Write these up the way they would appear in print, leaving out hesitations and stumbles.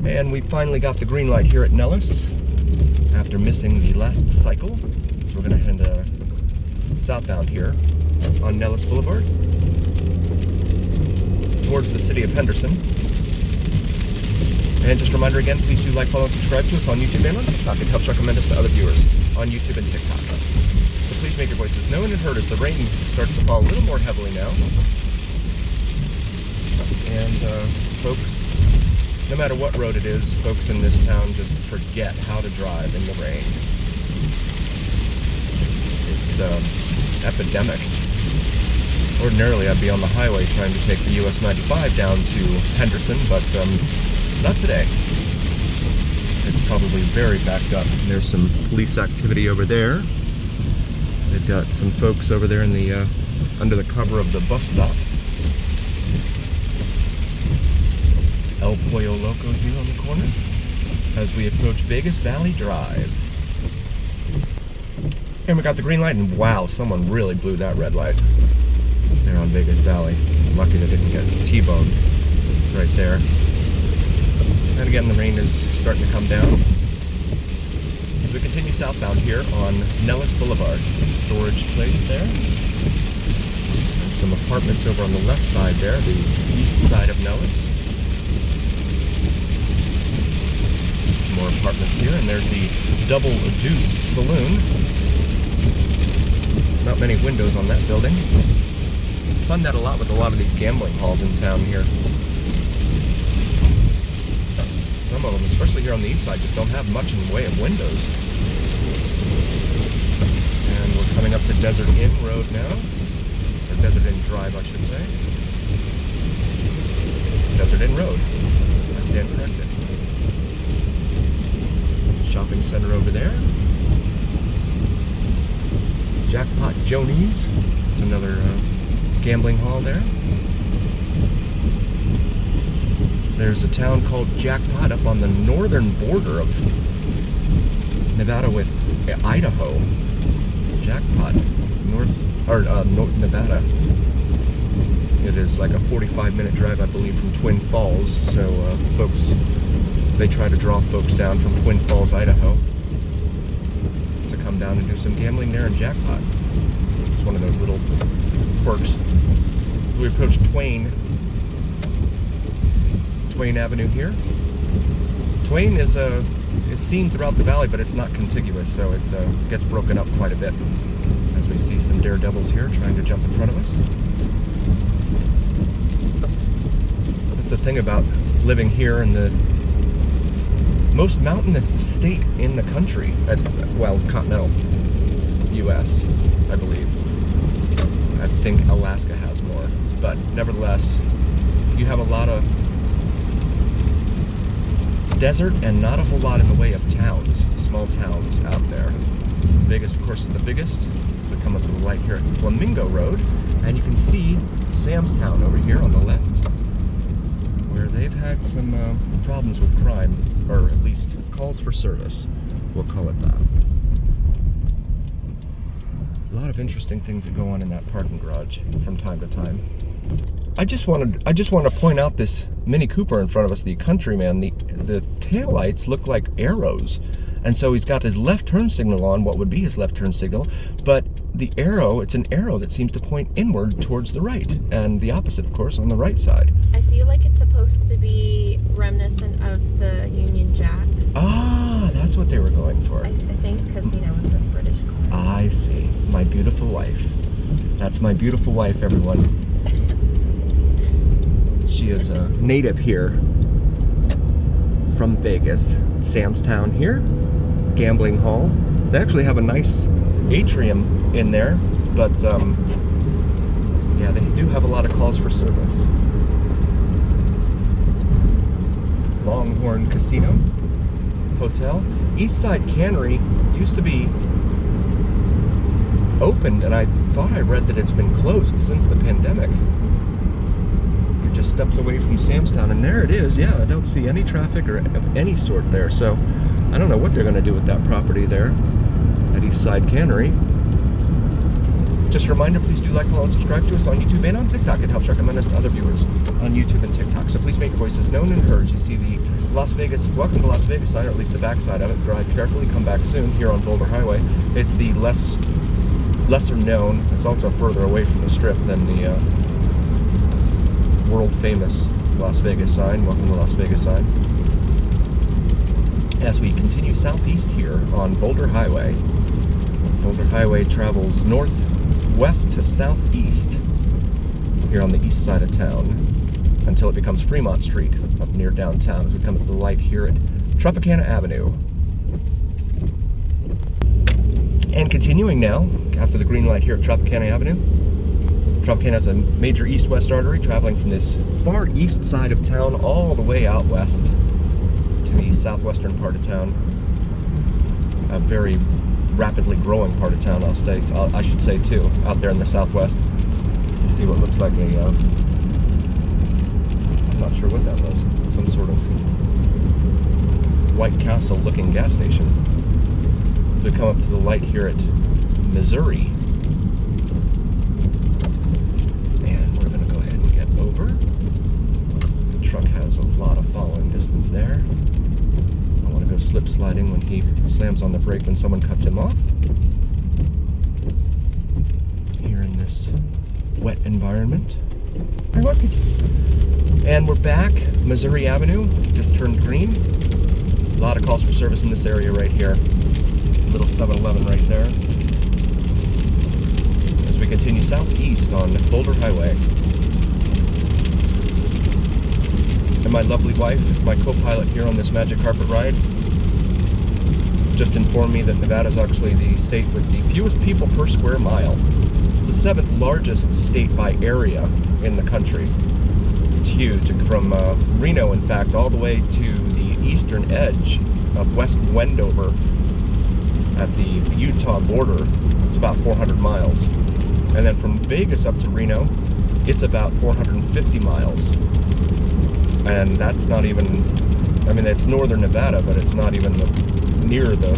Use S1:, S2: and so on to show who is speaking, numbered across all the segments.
S1: And we finally got the green light here at Nellis after missing the last cycle. So we're gonna head southbound here on Nellis Boulevard towards the city of Henderson. And just a reminder again, please do like, follow, and subscribe to us on YouTube and on TikTok. It helps recommend us to other viewers on YouTube and TikTok. So please make your voices known and heard as the rain starts to fall a little more heavily now. And folks, no matter what road it is, folks in this town just forget how to drive in the rain. It's epidemic. Ordinarily, I'd be on the highway trying to take the US 95 down to Henderson, but not today. It's probably very backed up. There's some police activity over there. They've got some folks over there in the under the cover of the bus stop. El Pollo Loco here on the corner as we approach Vegas Valley Drive. And we got the green light, and wow, someone really blew that red light there on Vegas Valley. Lucky they didn't get T-boned right there. And again, the rain is starting to come down as we continue southbound here on Nellis Boulevard. Storage place there. And some apartments over on the left side there, the east side of Nellis. More apartments here, and there's the Double Deuce Saloon. Not many windows on that building. Find that a lot with a lot of these gambling halls in town here. Some of them, especially here on the east side, just don't have much in the way of windows. And we're coming up to Desert Inn Road now. Or Desert Inn Drive, I should say. Desert Inn Road. I stand corrected. Shopping center over there. Jackpot Jonies. It's another gambling hall there. There's a town called Jackpot up on the northern border of Nevada with Idaho. Jackpot, North Nevada. It is like a 45-minute drive, I believe, from Twin Falls. So folks, they try to draw folks down from Twin Falls, Idaho, to come down and do some gambling there in Jackpot. It's one of those little quirks. So we approach Twain Avenue here. Twain is seen throughout the valley, but it's not contiguous, so it gets broken up quite a bit as we see some daredevils here trying to jump in front of us. That's the thing about living here in the most mountainous state in the country, well, continental U.S., I believe. I think Alaska has more, but nevertheless, you have a lot of desert and not a whole lot in the way of towns, small towns out there. Vegas, of course, is the biggest. So we come up to the light here at Flamingo Road, and you can see Sam's Town over here on the left, where they've had some problems with crime, or at least calls for service, we'll call it that. A lot of interesting things that go on in that parking garage from time to time. I just want to point out this Mini Cooper in front of us, the Countryman. The taillights look like arrows, and so he's got his left turn signal on, what would be his left turn signal, but the arrow, it's an arrow that seems to point inward towards the right, and the opposite, of course, on the right side.
S2: I feel like it's supposed to be reminiscent of the Union Jack.
S1: Ah, that's what they were going for.
S2: I think because, it's a British car.
S1: I see. My beautiful wife. That's my beautiful wife, everyone. She is a native here from Vegas. Sam's Town here, gambling hall. They actually have a nice atrium in there, but yeah, they do have a lot of calls for service. Longhorn Casino Hotel. Eastside Cannery used to be opened, and I thought I read that it's been closed since the pandemic. You're just steps away from Sam's Town, and there it is. Yeah, I don't see any traffic or of any sort there, so I don't know what they're going to do with that property there at Eastside Cannery. Just a reminder, please do like, follow, and subscribe to us on YouTube and on TikTok. It helps recommend us to other viewers on YouTube and TikTok. So please make your voices known and heard. You see the Las Vegas, welcome to Las Vegas sign, or at least the backside of it. Drive carefully, come back soon, here on Boulder Highway. It's the lesser known, it's also further away from the strip than the world famous Las Vegas sign. Welcome to Las Vegas sign. As we continue southeast here on Boulder Highway. Boulder Highway travels northwest to southeast here on the east side of town until it becomes Fremont Street up near downtown as we come to the light here at Tropicana Avenue. And continuing now, after the green light here at Tropicana Avenue, Tropicana has a major east-west artery traveling from this far east side of town all the way out west to the southwestern part of town. A very rapidly growing part of town, I should say too, out there in the southwest. See what looks like a, I'm not sure what that was, some sort of White Castle looking gas station. So we come up to the light here at Missouri. And we're gonna go ahead and get over. The truck has a lot of following distance there. I wanna go slip sliding when he slams on the brake when someone cuts him off. Here in this wet environment. And we're back, Missouri Avenue, just turned green. A lot of calls for service in this area right here. Little 7-Eleven right there. As we continue southeast on Boulder Highway. And my lovely wife, my co-pilot here on this magic carpet ride, just informed me that Nevada is actually the state with the fewest people per square mile. It's the 7th largest state by area in the country. It's huge, from Reno, in fact, all the way to the eastern edge of West Wendover at the Utah border. It's about 400 miles. And then from Vegas up to Reno, it's about 450 miles. And that's not even, I mean, it's northern Nevada, but it's not even near the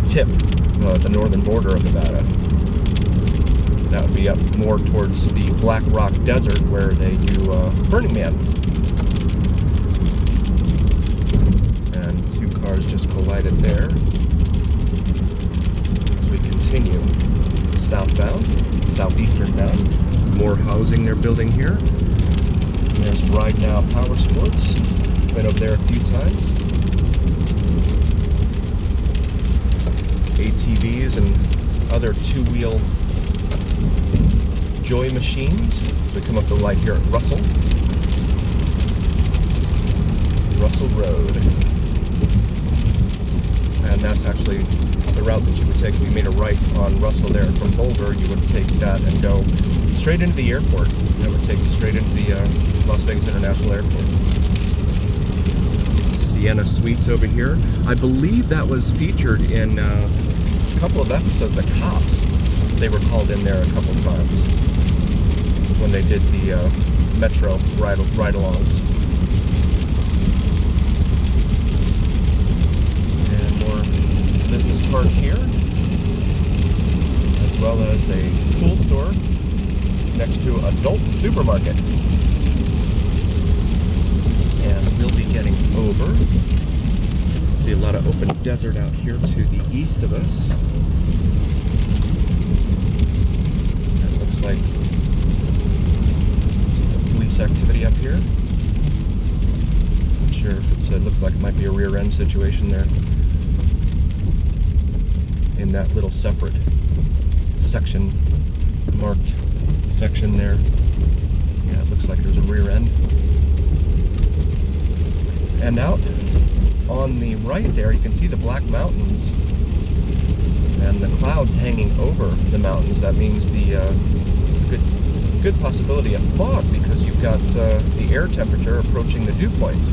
S1: tip, the northern border of Nevada. That would be up more towards the Black Rock Desert where they do Burning Man. And two cars just collided there. As we continue southbound, southeastern bound. More housing they're building here. And there's Ride Now Power Sports. Been over there a few times. ATVs and other two-wheel joy machines. So we come up the light here at Russell Road. And that's actually the route that you would take if you made a right on Russell there from Boulder. You would take that and go straight into the airport. That would take you straight into the Las Vegas International Airport. Sienna Suites over here. I believe that was featured in a couple of episodes of Cops. They were called in there a couple times when they did the Metro ride-alongs. And more business park here, as well as a pool store next to adult supermarket. And we'll be getting over. See a lot of open desert out here to the east of us. It looks like police activity up here. Not sure if it looks like it might be a rear end situation there in that little separate section, marked section there. Yeah, it looks like there's a rear end. And out on the right there, you can see the Black Mountains and the clouds hanging over the mountains. That means the good possibility of fog because you've got the air temperature approaching the dew point,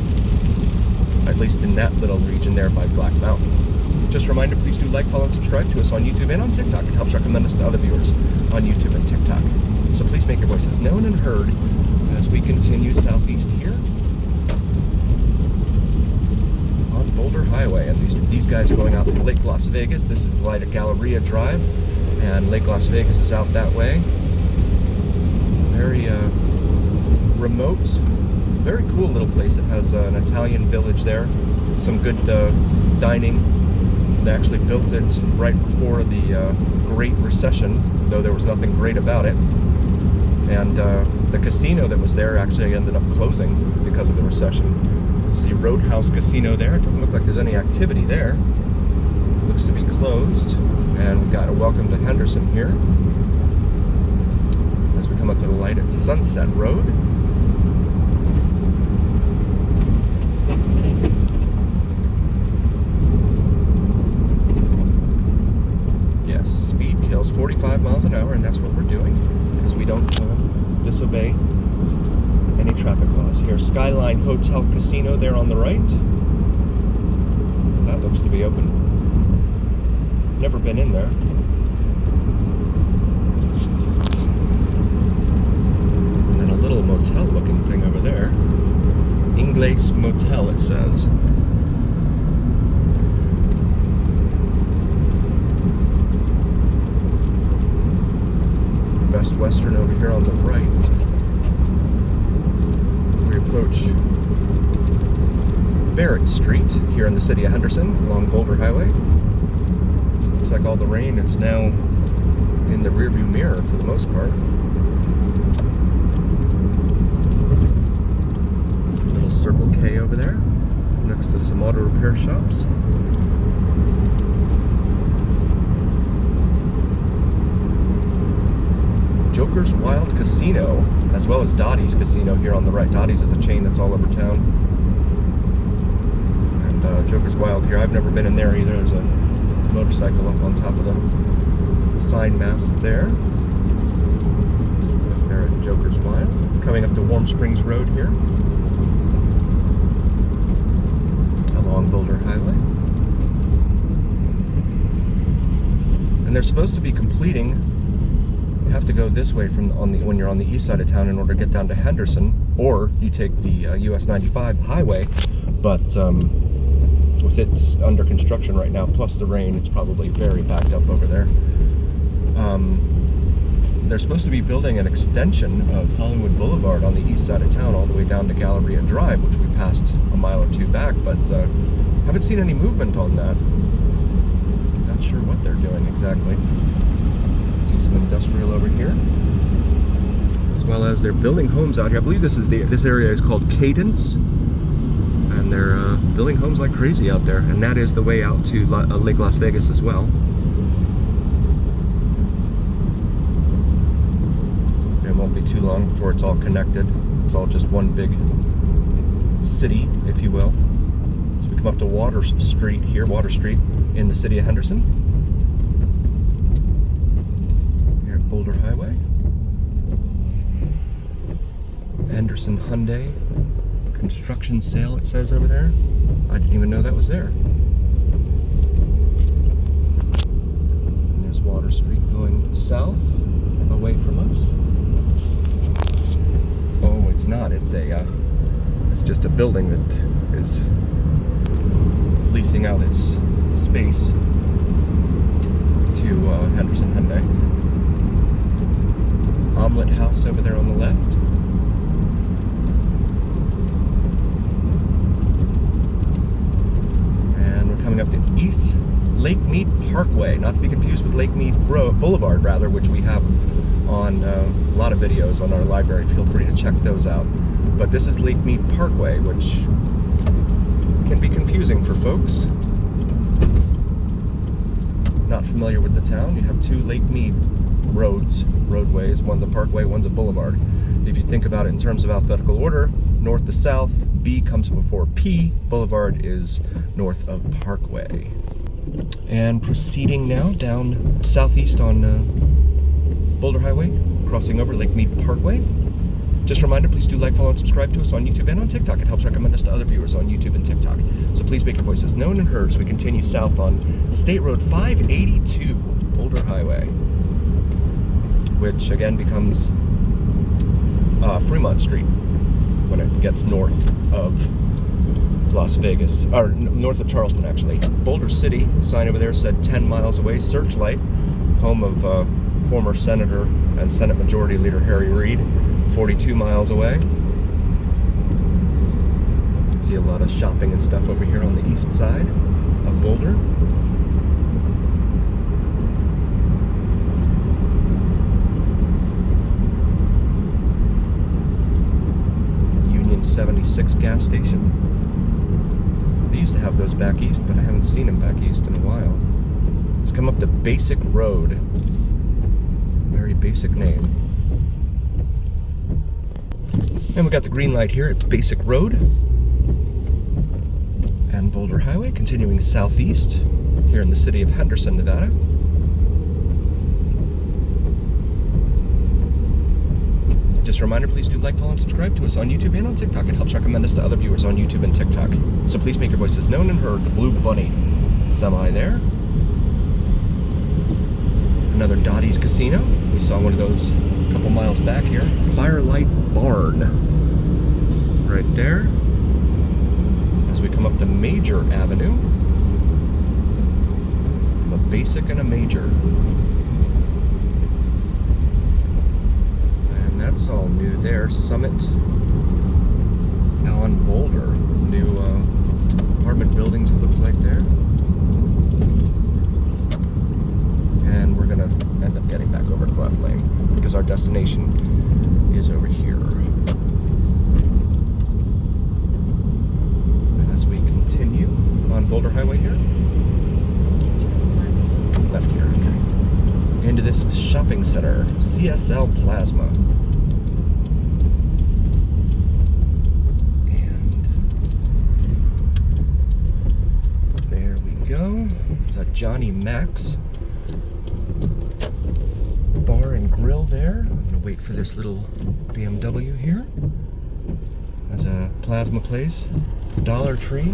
S1: at least in that little region there by Black Mountain. Just a reminder, please do like, follow, and subscribe to us on YouTube and on TikTok. It helps recommend us to other viewers on YouTube and TikTok. So please make your voices known and heard as we continue southeast here on Boulder Highway. And these guys are going out to Lake Las Vegas. This is the light at Galleria Drive, and Lake Las Vegas is out that way. Very remote Very cool little place. It has an Italian village there, some good dining. They actually built it right before the Great Recession, though there was nothing great about it. And the casino that was there actually ended up closing because of the recession. You see Roadhouse Casino there. It doesn't look like there's any activity there. Looks to be closed. And we've got a welcome to Henderson here. As we come up to the light at Sunset Road. Yes, speed kills 45 miles an hour, and that's what we're doing because we don't disobey any traffic laws. Here's Skyline Hotel Casino there on the right. Well, that looks to be open. Never been in there. And then a little motel looking thing over there. Ingles Motel, it says. Best Western over here on the right. As we approach Barrett Street here in the city of Henderson along Boulder Highway. Looks like all the rain is now in the rearview mirror for the most part. Little Circle K over there next to some auto repair shops. Joker's Wild Casino, as well as Dottie's Casino here on the right. Dottie's is a chain that's all over town. And Joker's Wild here, I've never been in there either. There's a motorcycle up on top of the sign mast there. There at Joker's Wild. Coming up to Warm Springs Road here. Along Boulder Highway. And they're supposed to be completing. You have to go this way when you're on the east side of town in order to get down to Henderson, or you take the US 95 highway. But with it under construction right now, plus the rain, it's probably very backed up over there. They're supposed to be building an extension of Hollywood Boulevard on the east side of town all the way down to Galleria Drive, which we passed a mile or two back, but haven't seen any movement on that. Not sure what they're doing exactly. See some industrial over here, as well as they're building homes out here. I believe this area is called Cadence, and they're building homes like crazy out there. And that is the way out to Lake Las Vegas as well. It won't be too long before it's all connected. It's all just one big city, if you will. So we come up to Water Street here, Water Street in the city of Henderson. Boulder Highway. Henderson Hyundai construction sale, it says over there. I didn't even know that was there. And there's Water Street going south away from us. Oh, it's not. It's just a building that is leasing out its space to Henderson Hyundai. Omelet House over there on the left. And we're coming up to East Lake Mead Parkway, not to be confused with Lake Mead Boulevard, rather, which we have on a lot of videos on our library. Feel free to check those out. But this is Lake Mead Parkway, which can be confusing for folks not familiar with the town. You have two Lake Mead roadways. One's a parkway, one's a boulevard. If you think about it in terms of alphabetical order, north to south, B comes before P. Boulevard is north of Parkway. And proceeding now down southeast on Boulder Highway, crossing over Lake Mead Parkway. Just a reminder, please do like, follow, and subscribe to us on YouTube and on TikTok. It helps recommend us to other viewers on YouTube and TikTok. So please make your voices known and heard as we continue south on State Road 582, Boulder Highway, which again becomes Fremont Street when it gets north of Las Vegas, or north of Charleston, actually. Boulder City, sign over there said 10 miles away. Searchlight, home of former Senator and Senate Majority Leader Harry Reid, 42 miles away. can see a lot of shopping and stuff over here on the east side of Boulder. Union 76 gas station. They used to have those back east, but I haven't seen them back east in a while. Let's come up to Basic Road. Very basic name. And we got the green light here at Basic Road and Boulder Highway, continuing southeast here in the city of Henderson, Nevada. Just a reminder, please do like, follow, and subscribe to us on YouTube and on TikTok. It helps recommend us to other viewers on YouTube and TikTok. So please make your voices known and heard. The Blue Bunny semi there. Another Dottie's Casino. We saw one of those a couple miles back here. Firelight Barn. Right there. As we come up to Major Avenue. A basic and a major. That's all new there. Summit on Boulder. New apartment buildings, it looks like there. And we're going to end up getting back over to Left Lane because our destination is over here. And as we continue on Boulder Highway here. Left here, okay. Into this shopping center, CSL Plasma. Go. There's a Johnny Mac's bar and grill there. I'm gonna wait for this little BMW here. There's a plasma place, Dollar Tree,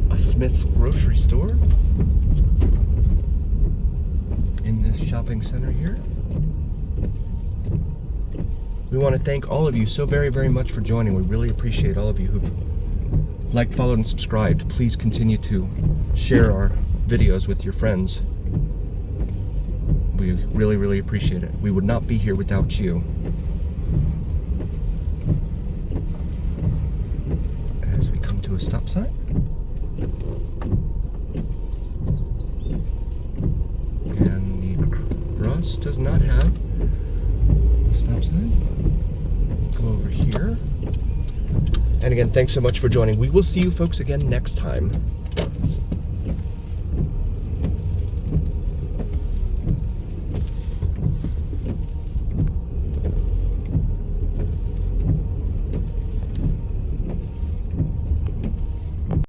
S1: a Smith's grocery store in this shopping center here. We want to thank all of you so very, very much for joining. We really appreciate all of you who've liked, followed, and subscribed. Please continue to share our videos with your friends. We really, really appreciate it. We would not be here without you. As we come to a stop sign. And the cross does not have a stop sign. Go over here. And again, thanks so much for joining. We will see you folks again next time.